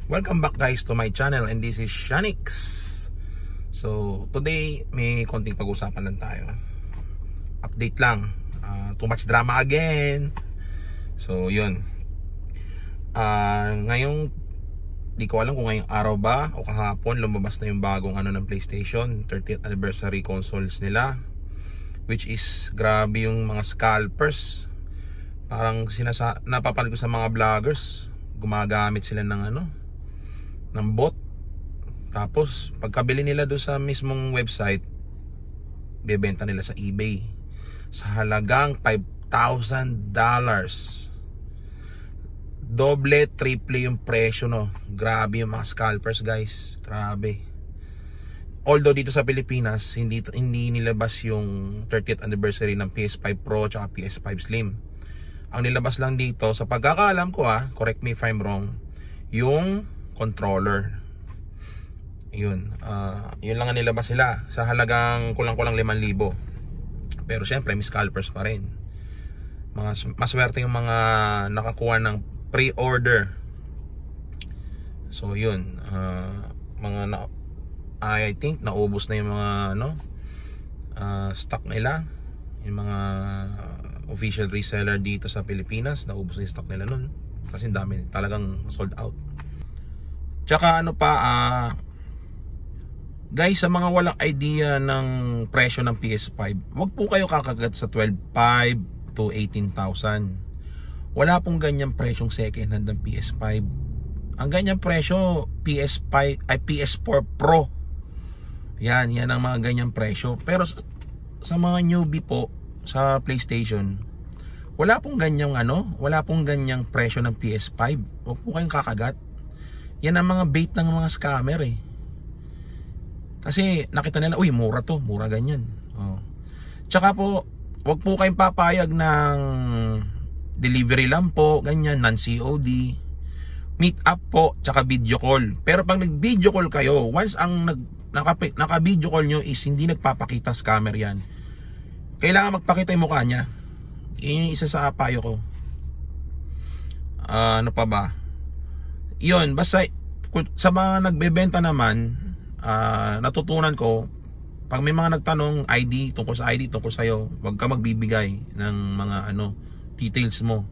Welcome back guys to my channel, and this is Shanix. So today may konting pag-usapan lang tayo. Update lang, too much drama again. So yun, ngayong di ko alam kung ngayong araw ba o kahapon lumabas na yung bagong ng PlayStation 30th anniversary consoles nila, which is grabe yung mga scalpers. Parang napapanood ko sa mga vloggers, gumagamit sila ng bot. Tapos pagkabili nila doon sa mismong website, bebenta nila sa eBay sa halagang $5,000. Doble, triple yung presyo, no. Grabe yung mga scalpers, guys. Grabe. Although dito sa Pilipinas hindi nilabas yung 30th anniversary ng PS5 Pro at PS5 Slim. Ang nilabas lang dito, sa pagkakaalam ko, correct me if I'm wrong, yung controller. Yun lang ang nilabas sila sa halagang kulang-kulang 5,000. Pero syempre may scalpers pa rin. Maswerte yung mga nakakuha ng pre-order. So yun, I think naubos na yung mga stock nila. Yung mga official reseller dito sa Pilipinas, naubos na yung stock nila nun kasi dami, talagang sold out. Tsaka guys, sa mga walang idea ng presyo ng PS5, wag po kayo kakagat sa 12,500 to 18,000. Wala pong ganyang presyong second hand ng PS5. Ang ganyang presyo PS4 Pro. Yan ang mga ganyang presyo. Pero sa mga newbie po sa PlayStation, wala pong ganyang presyo ng PS5. Wag po kayong kakagat. Yan ang mga bait ng mga scammer eh. Kasi nakita nila, uy, mura to, mura ganyan. Tsaka po, wag po kayong papayag ng delivery lang po, ganyan, non-COD. Meet up po, tsaka video call. Pero pag nag-video call kayo, once ang naka-video call nyo is hindi nagpapakita scammer yan, kailangan magpakita yung mukha niya. Yun yung isa sa payo ko. Ano pa ba? Yun, basta sa mga nagbebenta naman, natutunan ko, pag may mga nagtanong tungkol sa ID, tungkol sa'yo, wag ka magbibigay ng mga details mo.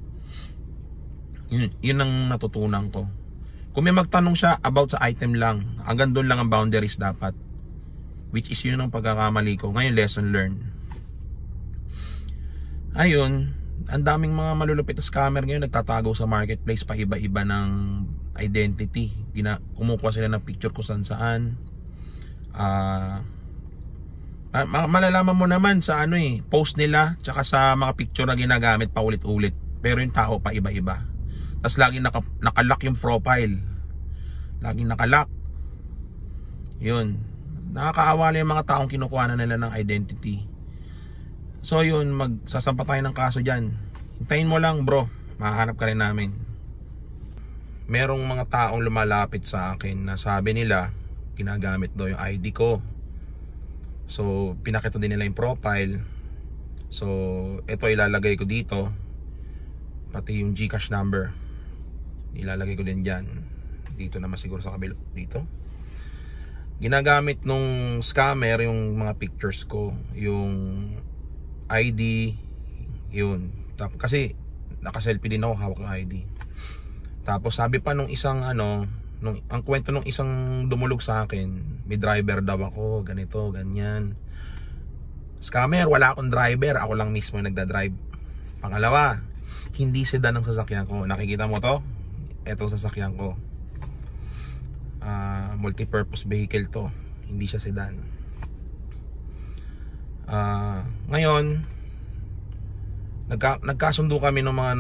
Yun ang natutunan ko. Kung may magtanong siya about sa item lang, hanggang doon lang ang boundaries dapat, which is yun ang pagkakamali ko. Ngayon, lesson learned. Ayun, ang daming mga malulupit na scammer ngayon nagtatago sa marketplace pa iba-iba ng identity. Kumukuha sila ng picture kung saan. Malalaman mo naman sa post nila, tsaka sa mga picture na ginagamit pa ulit-ulit. Pero yung tao pa iba-iba. Tapos laging nakalock yung profile. Laging nakalock. Yun, nakakaawa yung mga taong kinukuha na nila ng identity. So yun, magsasampa tayo ng kaso dyan. Hintayin mo lang bro, mahanap ka rin namin. Merong mga taong lumalapit sa akin na sabi nila ginagamit daw yung ID ko. So pinakita din nila yung profile. So ito ilalagay ko dito, pati yung GCash number ilalagay ko din dyan. Dito naman siguro sa kabila dito. Ginagamit nung scammer yung mga pictures ko, yung ID, yun. Kasi naka-selfie din ako, hawak ng ID. Tapos sabi pa nung isang ang kwento nung isang dumulog sa akin, may driver daw ako, ganito, ganyan. Scammer, wala akong driver, ako lang mismo nagda-drive. Pangalawa, hindi sedan ang sasakyan ko. Nakikita mo to? Etong sasakyan ko. Multi-purpose vehicle to, hindi siya sedan. Ngayon nagkasundo kami ng mga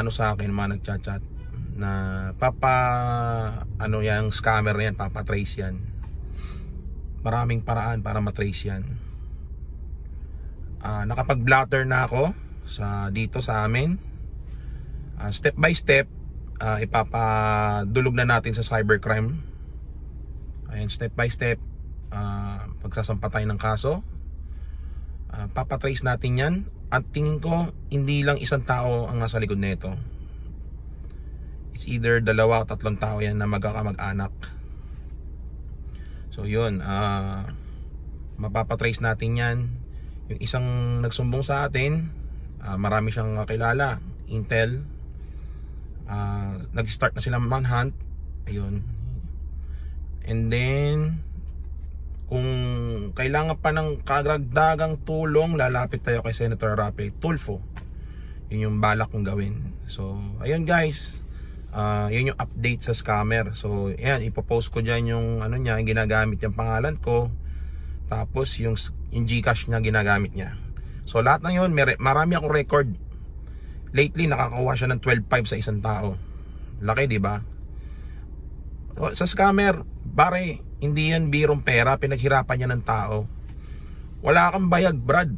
sa akin, mga nagchat-chat na yung scammer na yan, papatrace yan. Maraming paraan para matrace yan. Nakapag-blotter na ako dito sa amin. Step by step, ipapadulog na natin sa cybercrime. Ayan, step by step, pagsasampa tayo ng kaso, papatrace natin yan. At tingin ko hindi lang isang tao ang nasa likod nito. It's either 2 o 3 tao yan na magkakamag-anak. So yun, mapapatrace natin yan. Yung isang nagsumbong sa atin, marami siyang kilala, Intel. Nag-start na silang manhunt. Ayun. And then kung kailangan pa ng karagdagang tulong, lalapit tayo kay Senator Rafi Tulfo. Yun yung balak kong gawin. So ayun guys, yun yung update sa scammer. So ayan, ipopost ko dyan yung ano niya, yung ginagamit yung pangalan ko, tapos yung Gcash na ginagamit niya. So lahat na yun, marami akong record. Lately nakakakuha siya ng 12.5 sa isang tao. Laki, di ba? Sa scammer, pare, hindi yan birong pera, pinaghirapan niya ng tao. Wala kang bayag, Brad.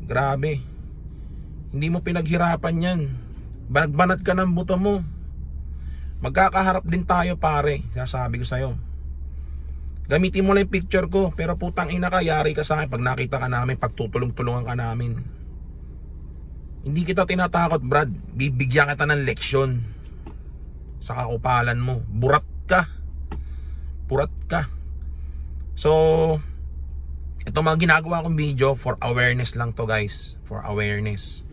Grabe. Hindi mo pinaghirapan yan. Banat ka ng buto mo. Magkakaharap din tayo, pare. Sasabi ko sa'yo. Gamitin mo lang yung picture ko, pero putang ina ka, yari ka sa akin. Pag nakita ka namin, pagtutulong-tulungan ka namin. Hindi kita tinatakot, Brad. Bibigyan kita ng leksyon sa kakupalan mo. Burat ka. So ito mga ginagawa kong video, for awareness lang to guys. For awareness.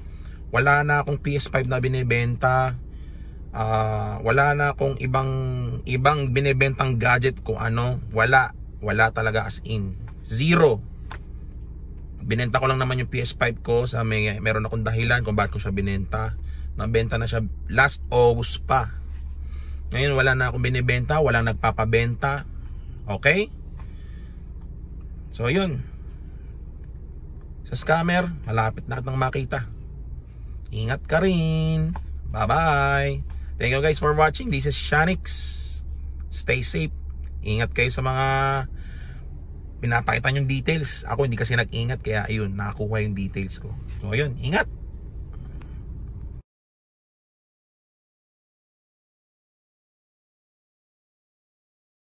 Wala na akong PS5 na binibenta. Wala na akong ibang binibentang gadget kung ano. Wala talaga, as in zero. Binenta ko lang naman yung PS5 ko sa meron akong dahilan kung bakit ko siya binenta. Nabenta na siya last August pa. Ngayon wala na akong binibenta, walang nagpapabenta. Okay? So yun. Sa scammer, malapit na kitang makita. Ingat ka rin. Bye bye. Thank you guys for watching. This is Shanix. Stay safe. Ingat kayo sa mga pinapakita yung details. Ako hindi kasi nag-ingat, kaya ayun, nakakuha yung details ko. So ayun, ingat.